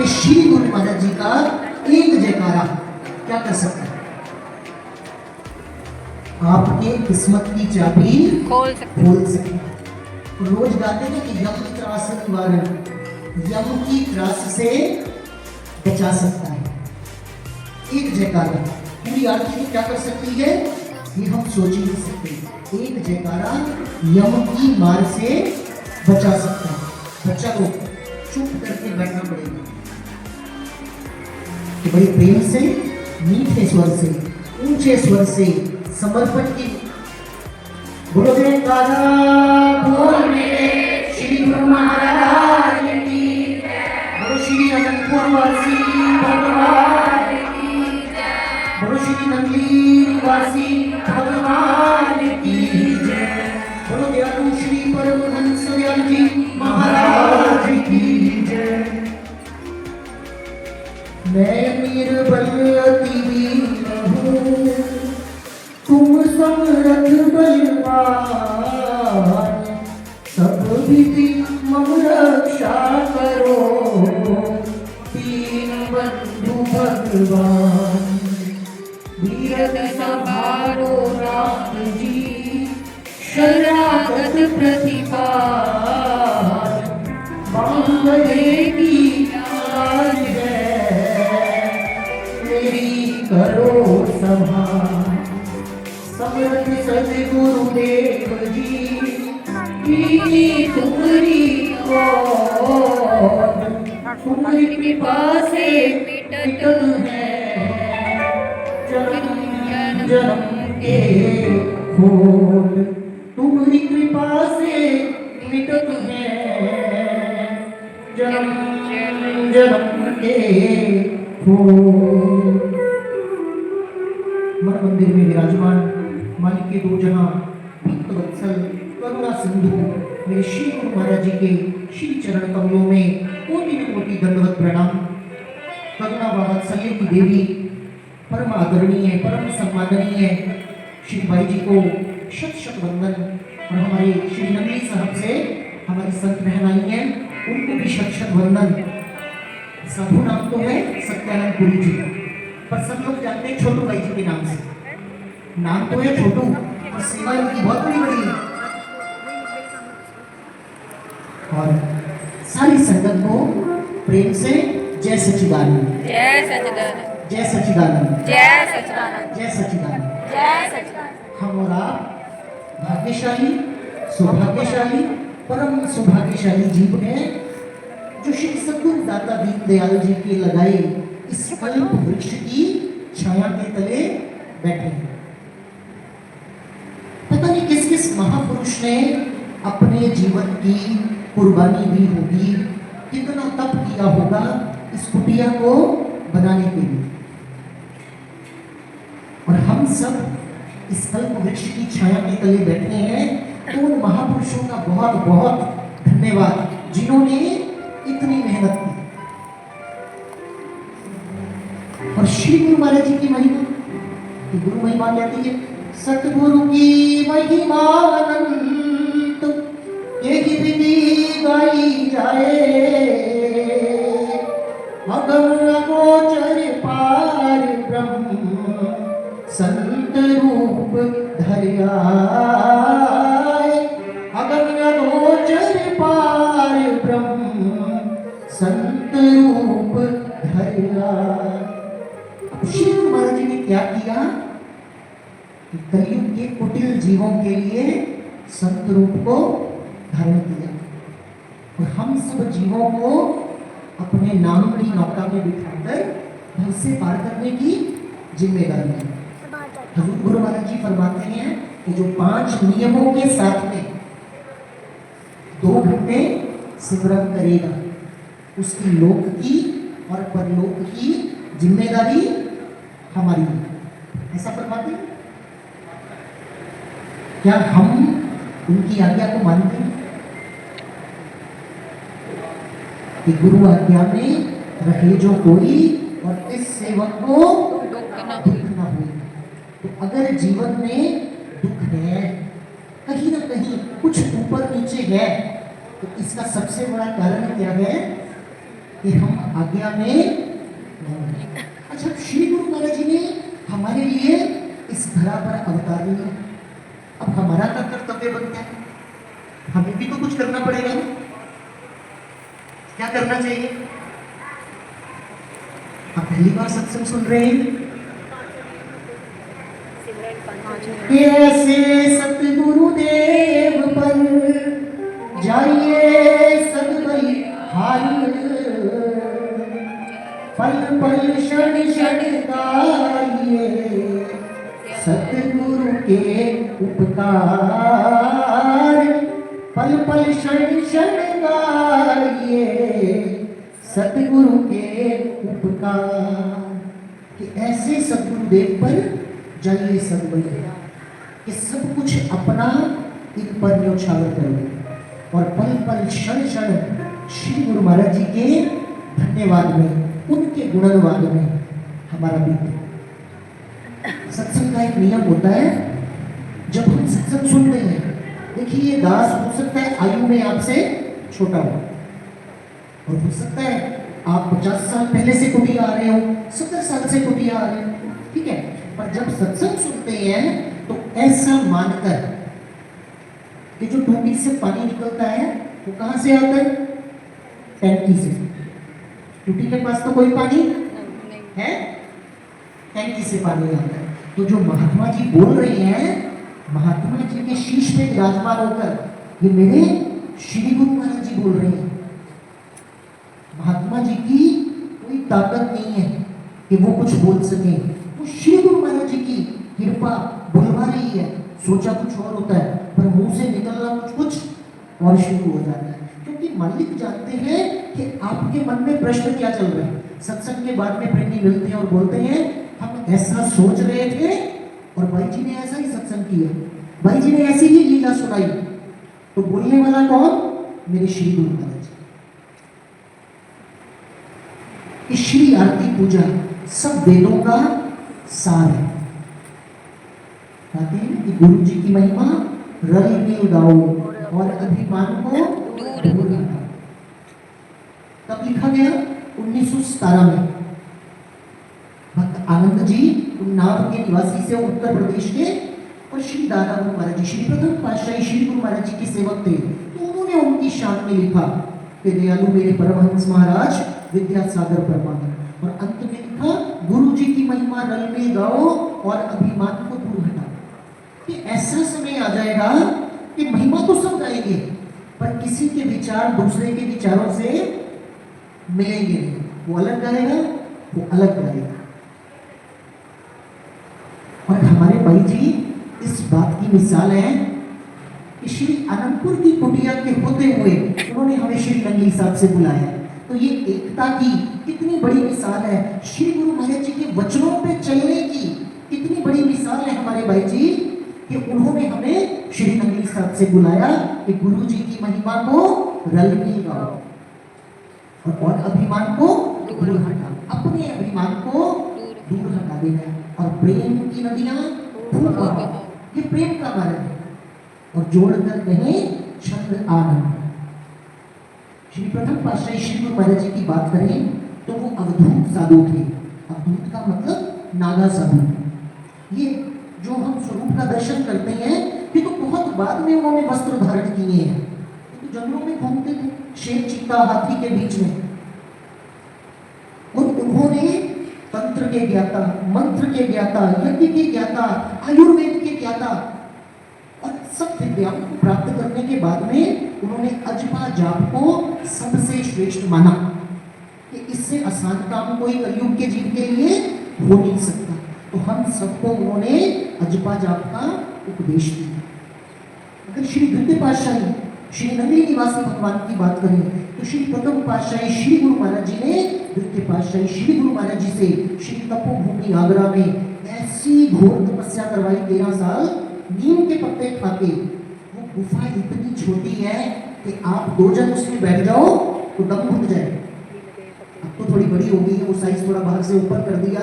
कि श्री गुरु महाराज जी का एक जयकारा क्या कर सकता है? आपके किस्मत की चाबी खोल सकता है। रोज गाते हैं कि यम त्रास निवारण, यम की त्रास से बचा सकता है। एक जयकारा पूरी आरती में क्या कर सकती है, ये हम सोच ही नहीं सकते। एक जयकारा यम की मार से बचा सकता है। बच्चा को चुप करके बैठना पड़ेगा कि बड़े प्रेम से, मीठे स्वर से, ऊंचे स्वर से समर्पण की बोलो जयकारा बोल मेरे श्री गुरु महाराज की, बोलो श्री अनंतपुर वासी भगवान की, बोलो श्री नंदी निवासी भगवान की जय, बोलो दयालु श्री परमहंस दयाल जी महाराज की जय। मैं निर्बल अति दीन हूँ, तुम समर्थ बलवान, सब विधि मम रक्षा करो, दीन बंधु भगवान। वीरत संभारो राम जी, शरणागत प्रतिभा, बाहुबले की आवाज है, मेरी करो संभाल। समर्थ सद्गुरुदेव जी की तुम्हारी गोद, तुम्हारी कृपा से मिटत है जन्म जन्म के खोल, तुम्हारी कृपा से मिटत है जन्म जन्म के खोल। मन मंदिर में विराजमान मालिक के दो जहां भक्त वत्सल करुणा सिंधु मेरे श्री गुरु महाराज जी के श्री चरण कमलों में कोटि कोटि दंडवत प्रणाम। करुणा व वात्सल्य की देवी, परम आदरणीय, परम सम्माननीय श्री भाई जी को शत शत वंदन। और हमारे श्री नंदी साहब से हमारी संत बहन आई हैं, उनको भी शत शत वंदन। साधु नाम तो है सत्यानंद पुरी जी, पर सब लोग जानते हैं छोटू भाई जी के नाम से। नाम तो है छोटू और सेवा इनकी बहुत बड़ी बड़ी है। और सारी संगत को प्रेम से जय सच्चिदानंद, जय सच्चिदानंद, जय सच्चिदानंद, जय सच्चिदानंद, जय सच्चिदानंद, जय सच्चिदानंद। हम और आप भाग्यशाली, सौभाग्यशाली, परम सौभाग्यशाली जीव हैं जो श्री सद्गुरु दाता दीनदयाल जी के लगाए इस कल्प वृक्ष की छाया के तले बैठे हैं। पता नहीं किस किस महापुरुष ने अपने जीवन की कुर्बानी दी होगी, कितना तप किया होगा इस कुटिया को बनाने के लिए। और हम सब इस कल्प वृक्ष की छाया के तले बैठे हैं, तो उन महापुरुषों का बहुत बहुत धन्यवाद जिन्होंने इतनी मेहनत की। और श्री गुरु महाराज जी की महिमा, गुरु महिमा कहती है सतगुरु की महिमा अनंत, एक विधि गाई जाए, अगम अगोचर पार ब्रह्म संत रूप धर आए, अगम अगोचर पार ब्रह्म संत रूप धर आए। श्री गुरु महाराज जी ने क्या किया, कलयुग के कुटिल जीवों के लिए संत रूप को धारण किया। और हम सब जीवों को अपने नाम की नौका में बिठाकर भव से पार करने की जिम्मेदारी है। हजूर गुरु महाराज जी फरमाते हैं कि जो 5 नियमों के साथ में 2 घंटे सिमरन करेगा, उसकी लोक की और परलोक की जिम्मेदारी हमारी है। ऐसा फरमाते हैं। क्या हम उनकी आज्ञा को मानते हैं कि गुरु आज्ञा में रहे जो कोई और इस सेवक को दुख न हो। तो अगर जीवन में दुख है, कहीं ना कहीं कुछ ऊपर नीचे है, तो इसका सबसे बड़ा कारण क्या है? कि हम आज्ञा में नहीं हैं। अच्छा, श्री गुरु महाराज जी ने हमारे लिए इस धरा पर अवतार लिया। अब हमारा क्या कर्तव्य बनता है? हमें भी तो कुछ करना पड़ेगा ना। क्या करना चाहिए? आप पहली बार सत्संग सुन रहे हैं? ऐसे सतगुरुदेव पर जाइए सदबली हारिए, पल पल क्षण क्षण गाइए सतगुरु के उपकार, पल पल क्षण क्षण गाइए सतगुरु के उपकार। कि ऐसे सतगुरुदेव पर जाइए सदबली, कि सब कुछ अपना इन पर न्योछावर करो और पल पल क्षण क्षण श्री गुरु महाराज जी के धन्यवाद में, उनके गुणगान में हमारा बीते। सत्संग का एक नियम होता है, जब हम सत्संग सुनते हैं, देखिए ये दास हो सकता है आयु में आपसे छोटा हो, और हो सकता है आप 50 साल पहले से कुटिया आ रहे हो, 70 साल से कुटिया आ रहे हो, ठीक है। पर जब सत्संग सुनते हैं तो ऐसा मानकर कि जो टूटी से पानी निकलता है वो कहां से आता है? टैंकी से। टूटी के पास तो कोई पानी है? टैंकी से पानी आता है। तो जो महात्मा जी बोल रहे हैं, महात्मा जी के शीश पे विराजमान होकर, ये मेरे श्री गुरु महाराज जी बोल रहे हैं। महात्मा जी की कोई ताकत नहीं है कि वो कुछ बोल सके, वो श्री गुरु महाराज जी की कृपा बुलवा रही है। सोचा कुछ और होता है, पर मुंह से निकलना कुछ और शुरू हो जाता है, क्योंकि मालिक जानते हैं कि आपके मन में प्रश्न क्या चल रहा है। सत्संग के बाद में प्रेमी मिलते हैं और बोलते हैं हम ऐसा सोच रहे थे और भाई जी ने ऐसा ही सत्संग किया, भाई जी ने ऐसी ही लीला सुनाई। तो बोलने वाला कौन? मेरे श्री गुरु महाराज जी। इस श्री आरती पूजा सब वेदों का सार है। कहते हैं कि गुरु जी की महिमा रल मिल गाओ और अभिमान को दूर हटाओ। तब लिखा गया 1917 में। भक्त आनंद जी उन्नाव के निवासी से उत्तर प्रदेश के, और श्री दादा गुरु महाराज जी श्री प्रथम पातशाही श्री गुरु महाराज जी के सेवक थे। तो उन्होंने उनकी शान में लिखा कि दयालु मेरे परमहंस महाराज विद्यासागर परमानंद, और अंत में लिखा गुरु जी की महिमा रल में गाओ और अभिमान को दूर हटाओ। कि ऐसा समय आ जाएगा कि महिमा तो सब गाएंगे, पर किसी के विचार दूसरे के विचारों से मिलेंगे नहीं। वो अलग गाएगा, वो अलग गाएगा। और हमारे भाई जी इस बात की मिसाल है कि श्री अनंतपुर की कुटिया के होते हुए उन्होंने हमें श्री नंगली साहब से बुलाया। तो ये एकता की कितनी बड़ी मिसाल है, श्री गुरु महाराज जी के वचनों पे चलने की कितनी बड़ी मिसाल है हमारे भाई जी, कि उन्होंने हमें श्री नंगली साहब से बुलाया कि गुरु जी की महिमा को रल में गाओ और अभिमान को दूर हटा, अपने अभिमान को दूर हटा देना, और प्रेम की नदियां खूब बहाओ। ये प्रेम का मार्ग है। और जोड़कर कहे छंद आनंद। श्री प्रथम पातशाही श्री गुरु महाराज जी की बात करें तो वो अवधूत साधु थे। अवधूत का मतलब नागा साधु। ये जो हम स्वरूप का दर्शन करते हैं, ये तो बहुत बाद में उन्होंने वस्त्र धारण किए हैं। तो जंगलों में घूमते थे, शेर चीता हाथी के बीच में, और उन्होंने तंत्र के ज्ञाता, मंत्र के ज्ञाता, यज्ञ के ज्ञाता, आयुर्वेद के ज्ञाता और सब विद्याओं को प्राप्त करने के बाद में उन्होंने अजपा जाप को सबसे श्रेष्ठ माना कि इससे आसान काम कोई कलयुग के जीव के लिए हो नहीं सकता। तो हम सबको उन्होंने अजपा जाप का उपदेश दिया। अगर श्री द्वितीय पातशाही श्री नंगली निवासी भगवान की बात करें तो श्री प्रथम पातशाही श्री गुरु महाराज जी ने द्वितीय पातशाही श्री गुरु महाराज जी से श्री तपोभूमि आगरा में ऐसी घोर तपस्या करवाई 13 साल नीम के पत्ते खा के। वो गुफा इतनी छोटी है कि आप 2 जन उसमें बैठ जाओ तो दम घुट जाए। अब तो थोड़ी बड़ी हो गई है, वो साइज थोड़ा बाहर से ऊपर कर दिया।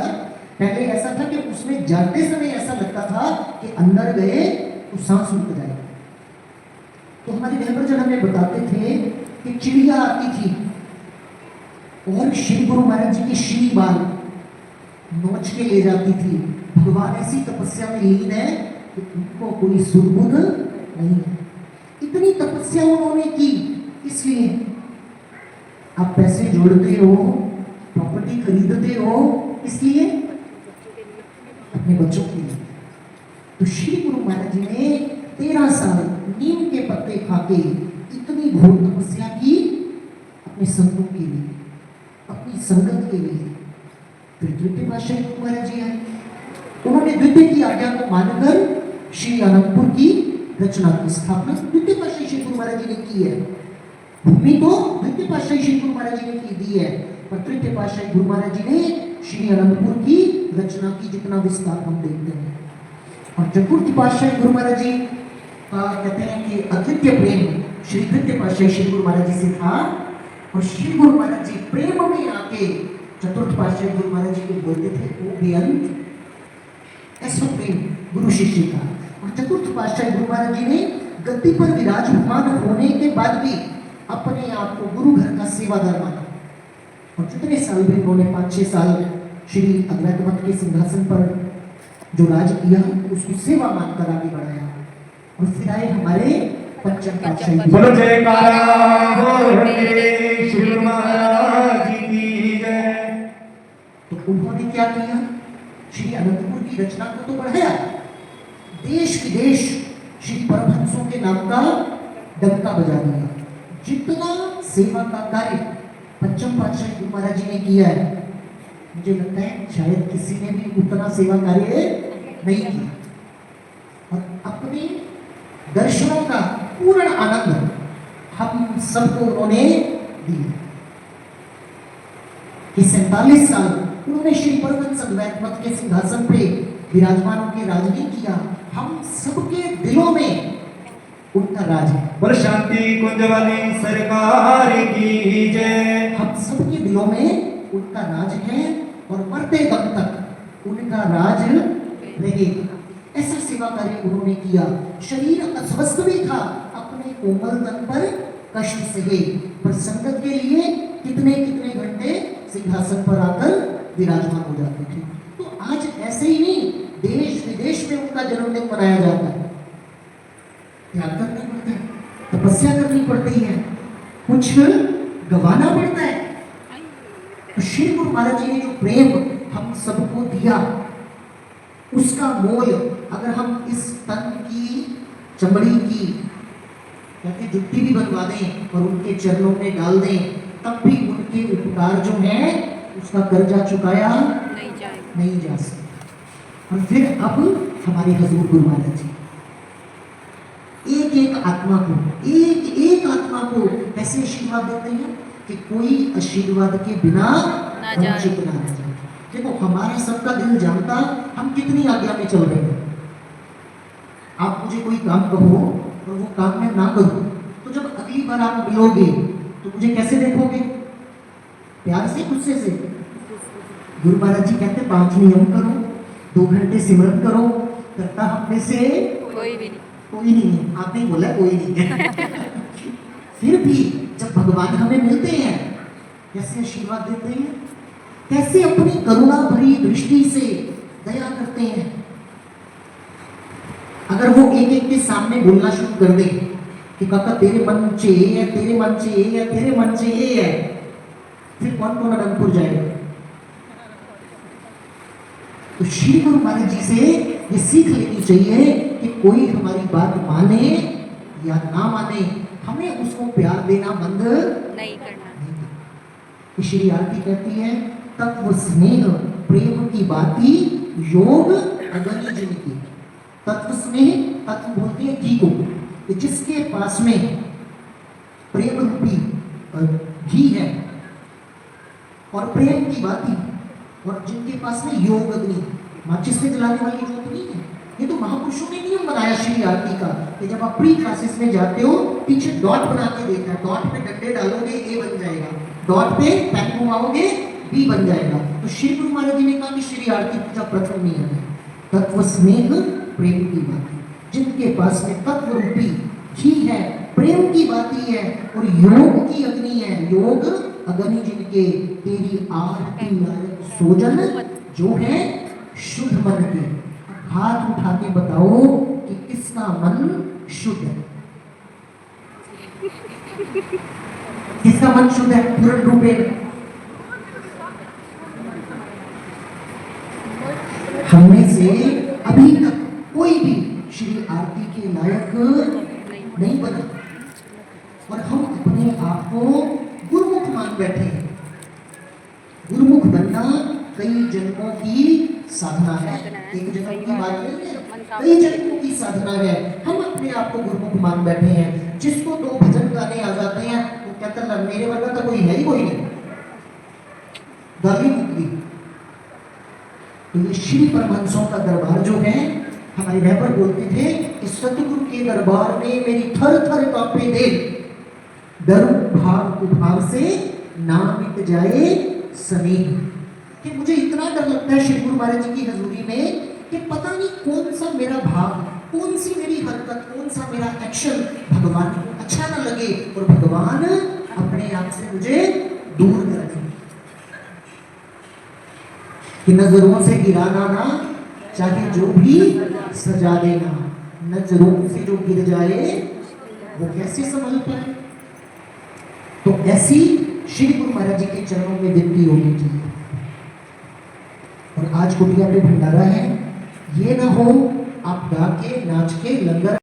पहले ऐसा था कि उसमें जाते समय ऐसा लगता था कि अंदर गए तो सांस रुक जाए। तो हमारे रहबर जन हमें बताते थे कि चिड़िया आती थी और श्री गुरु महाराज जी की श्री बाल नोच के ले जाती थी। भगवान ऐसी तपस्या में लीन है कि उनको कोई सुध-बुध नहीं है। इतनी तपस्या उन्होंने की, इसलिए आप पैसे जोड़ते हो, प्रॉपर्टी खरीदते हो, इसलिए अपने बच्चों के लिए। तो श्री गुरु महाराज जी ने 13 साल नीम के पत्ते खाके इतनी घोर तपस्या की अपने संतों के लिए, अपनी संगत के लिए। फिर द्वितीय पातशाही गुरु महाराज जी आए, उन्होंने द्वितीय की आज्ञा को मानकर श्री अनंतपुर की रचना की स्थापना द्वितीय पातशाही श्री गुरु महाराज जी ने की है। भूमि तो द्वितीय पातशाही श्री गुरु महाराज जी ने की दी है, पर तृतीय पातशाही गुरु महाराज जी ने श्री अनंतपुर की रचना की, जितना विस्तार हम देखते हैं। और चतुर्थ पातशाही गुरु महाराज जी कहते हैं कि अद्वितीय प्रेम श्री तृतीय पातशाही श्री गुरु महाराज जी से था, और श्री गुरु महाराज जी प्रेम में आके चतुर्थ पातशाही गुरु महाराज जी को बोलते थे वो बेअंत ऐसा प्रेम गुरु शिष्य का। और चतुर्थ पातशाही गुरु महाराज जी ने गद्दी पर विराजमान होने के बाद भी अपने आप को गुरु घर का सेवादार माना, और जितने साल भी उन्होंने 5-6 साल श्री अद्वैत मत के सिंहासन पर जो राज किया उसको सेवा मानकर आगे बढ़ाया। और फिर आए हमारे पंचम पातशाही। बोलो जयकारा बोले श्री गुरु महाराज जी की जय। तो उन्होंने क्या किया, श्री अनंतपुर की रचना को तो बढ़ाया, देश विदेश श्री परमहंसों के नाम का डंका बजा दिया। जितना सेवा का कार्य पंचम पातशाही गुरु महाराज जी ने किया है, मुझे लगता है शायद किसी ने भी उतना सेवा कार्य नहीं किया। और अपने दर्शनों का पूर्ण आनंद हम सबको उन्होंने दिया। कि 47 साल उन्होंने श्री परमहंस अद्वैत मत के सिंहासन पे विराजमान होकर राज नहीं किया, हम सबके दिलों में उनका राज है। बोल शांति कुंज वाली सरकार की जय। हम सबके दिलों में उनका राज है, और मरते दम तक उनका राज रहेगा। ऐसा सेवा कार्य उन्होंने किया। शरीर अस्वस्थ भी था, अपने कोमल तन पर कष्ट सहे, पर संगत के लिए कितने कितने घंटे सिंहासन पर आकर विराजमान हो जाते थे। तो आज ऐसे ही नहीं, देश विदेश में उनका जन्मदिन मनाया जाता है। त्याग करना पड़ता है, तपस्या करनी पड़ती है, कुछ गवाना पड़ता है। तो श्री गुरु महाराज जी ने जो प्रेम हम सबको दिया, उसका मोल अगर हम इस तन की चमड़ी की कहते जुट्टी भी बनवा दें और उनके चरणों में डाल दें, तब भी उनके उपकार जो है उसका कर्जा चुकाया नहीं जा सकता। और फिर अब हमारे हजूर गुरु महाराज जी एक एक आत्मा को ऐसे आशीर्वाद देते हैं कि कोई आशीर्वाद के बिना वंचित ना रह जाए। देखो, हमारा सबका दिल जानता हम कितनी आज्ञा में चल रहे हैं। आप मुझे कोई काम कहो और वो काम मैं ना करूं, तो जब अगली बार आप मिलोगे तो मुझे कैसे देखोगे? प्यार से, गुस्से से? गुरु महाराज जी कहते 5 नियम करो, 2 घंटे सिमरन करो, करता हम में से कोई नहीं है। आपने बोला कोई नहीं है। फिर भी जब भगवान हमें मिलते हैं, कैसे आशीर्वाद देते हैं, कैसे अपनी करुणा भरी दृष्टि से दया करते हैं। अगर वो एक एक के सामने बोलना शुरू कर दे कि काका तेरे मन चे है, तेरे मन चे है, तेरे मन चे ये है, फिर कौन कौन अनंतपुर जाएगा? तो श्री गुरु महाराज जी से ये सीख लेनी चाहिए कि कोई हमारी बात माने या ना माने, हमें उसको प्यार देना बंद नहीं करना। श्री आरती कहती है तत्व स्नेह प्रेम की बाती योग अगनी जिन की। तत्व स्नेह, तत्व बोलते हैं घी को, कि जिसके पास में प्रेम रूपी घी है और प्रेम की बाती, और जिनके पास में योग अग्नि, माचिस से जलाने वाली जोत नहीं है। ये तो महापुरुषों ने नियम बनाया श्री आरती का, कि जब आप प्री क्लासेस में जाते हो पीछे डॉट बना के देता है, डॉट पे डंडे डालोगे ए बन जाएगा, डॉट पे पैन घुमाओगे बी बन जाएगा। तो श्री गुरु महाराज जी ने कहा कि श्री आरती का प्रथम नियम है तत्व स्नेह प्रेम की बाती। जिनके पास में तत्व रूपी घी है, प्रेम की बाती है और योग की अग्नि है, योग अगनि जिनके तेरी आरती लायक सोजन जो है शुद्ध मन के। हाथ उठा के बताओ कि किसका मन शुद्ध है? किसका मन शुद्ध है पूर्ण रूपे? हमने से अभी तक कोई भी श्री आरती के लायक नहीं बना और हम अपने आप को गुरुमुख मान बैठे हैं। गुरुमुख बनना कई जन्मों की साधना है, एक जन्म की बात नहीं है, कई जन्मों की साधना है। हम अपने आप को गुरुमुख मान बैठे हैं। जिसको दो भजन गाने आ जाते हैं वो कहता है मेरे वर्गा तो कोई है ही कोई नहीं, दादी मुक्ति। तो ये श्री परमहंसों का दरबार जो है, हमारे रहबर बोलते थे इस सतगुरु के दरबार में मेरी थर थर कांपे दिल, डर भाव कुभाव से ना मिट जाए स्नेह। कि मुझे इतना डर लगता है श्री गुरु महाराज जी की हजूरी में कि पता नहीं कौन सा मेरा भाव, कौन सी मेरी हरकत, कौन सा मेरा एक्शन भगवान को अच्छा ना लगे और भगवान अपने आप से मुझे दूर कर दे। कि नजरों से गिराना ना, चाहे जो भी सजा देना, नजरों से जो गिर जाए वो कैसे संभल पाए। तो ऐसी श्री गुरु महाराज जी के चरणों में विनती होनी चाहिए। और आज कुटिया पे भंडारा है, ये ना हो आप गा के नाच के लंगर